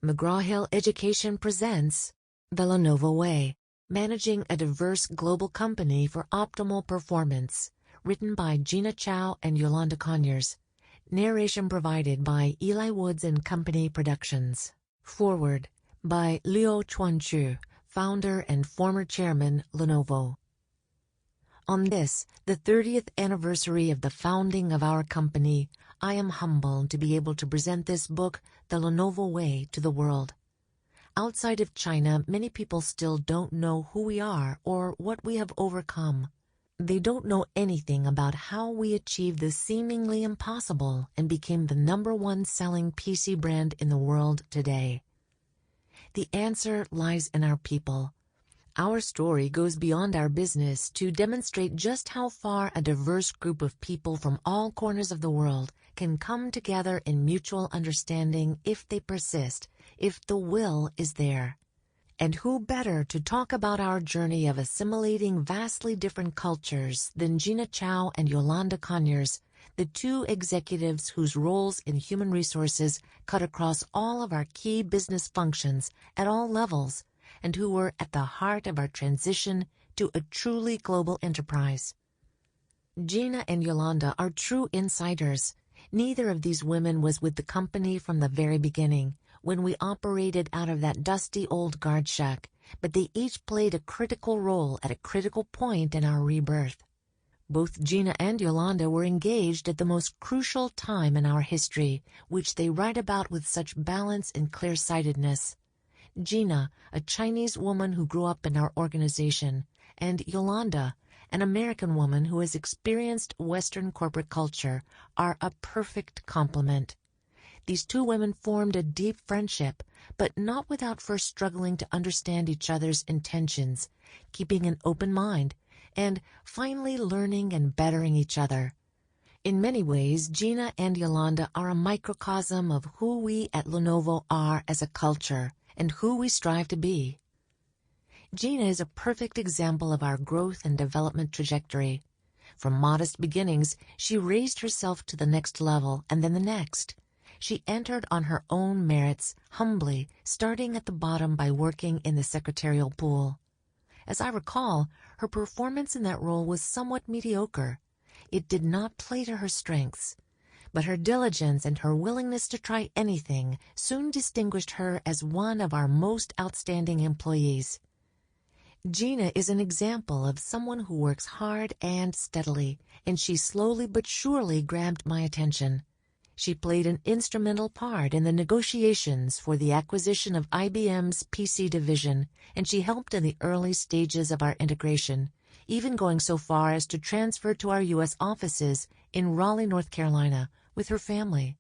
McGraw-Hill Education presents The Lenovo Way, Managing a Diverse Global Company for Optimal Performance, written by Gina Qiao and Yolanda Conyers. Narration provided by Eli Woods and Company Productions. Foreword by Liu Chuanchu, founder and former chairman, Lenovo. On this, the 30th anniversary of the founding of our company, I am humbled to be able to present this book, The Lenovo Way, to the world. Outside of China, many people still don't know who we are or what we have overcome. They don't know anything about how we achieved the seemingly impossible and became the #1 selling PC brand in the world today. The answer lies in our people. Our story goes beyond our business to demonstrate just how far a diverse group of people from all corners of the world can come together in mutual understanding if they persist, if the will is there. And who better to talk about our journey of assimilating vastly different cultures than Gina Qiao and Yolanda Conyers, the two executives whose roles in human resources cut across all of our key business functions at all levels, and who were at the heart of our transition to a truly global enterprise. Gina and Yolanda are true insiders. Neither of these women was with the company from the very beginning, when we operated out of that dusty old guard shack, but they each played a critical role at a critical point in our rebirth. Both Gina and Yolanda were engaged at the most crucial time in our history, which they write about with such balance and clear-sightedness. Gina, a Chinese woman who grew up in our organization, and Yolanda, an American woman who has experienced Western corporate culture, are a perfect complement. These two women formed a deep friendship, but not without first struggling to understand each other's intentions, keeping an open mind, and finally learning and bettering each other. In many ways, Gina and Yolanda are a microcosm of who we at Lenovo are as a culture, and who we strive to be. Gina is a perfect example of our growth and development trajectory. From modest beginnings, she raised herself to the next level and then the next. She entered on her own merits, humbly, starting at the bottom by working in the secretarial pool. As I recall, her performance in that role was somewhat mediocre. It did not play to her strengths. But her diligence and her willingness to try anything soon distinguished her as one of our most outstanding employees. Gina is an example of someone who works hard and steadily, and she slowly but surely grabbed my attention. She played an instrumental part in the negotiations for the acquisition of IBM's PC division, and she helped in the early stages of our integration, even going so far as to transfer to our U.S. offices in Raleigh, North Carolina, with her family.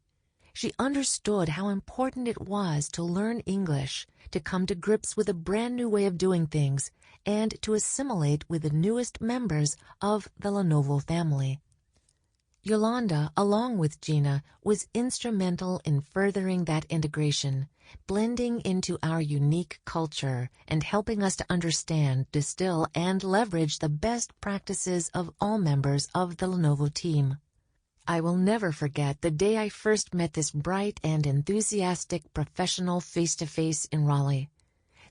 She understood how important it was to learn English, to come to grips with a brand new way of doing things, and to assimilate with the newest members of the Lenovo family. Yolanda, along with Gina, was instrumental in furthering that integration, blending into our unique culture and helping us to understand, distill, and leverage the best practices of all members of the Lenovo team. I will never forget the day I first met this bright and enthusiastic professional face-to-face in Raleigh.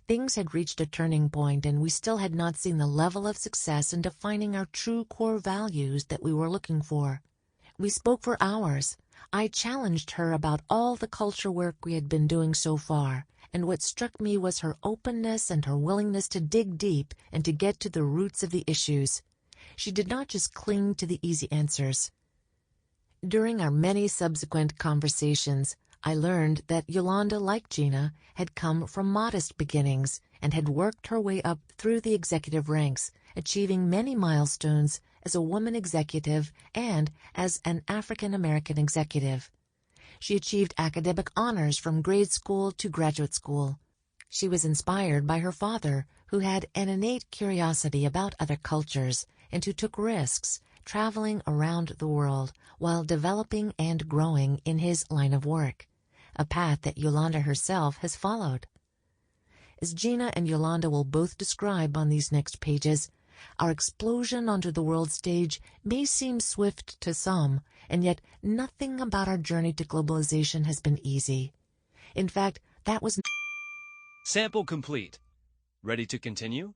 Things had reached a turning point, and we still had not seen the level of success in defining our true core values that we were looking for. We spoke for hours. I challenged her about all the culture work we had been doing so far, and what struck me was her openness and her willingness to dig deep and to get to the roots of the issues. She did not just cling to the easy answers. During our many subsequent conversations, I learned that Yolanda, like Gina, had come from modest beginnings and had worked her way up through the executive ranks, achieving many milestones as a woman executive and as an African-American executive. She achieved academic honors from grade school to graduate school. She was inspired by her father, who had an innate curiosity about other cultures and who took risks, traveling around the world while developing and growing in his line of work, a path that Yolanda herself has followed. As Gina and Yolanda will both describe on these next pages, our explosion onto the world stage may seem swift to some, and yet nothing about our journey to globalization has been easy. In fact, that was Sample complete. Ready to continue?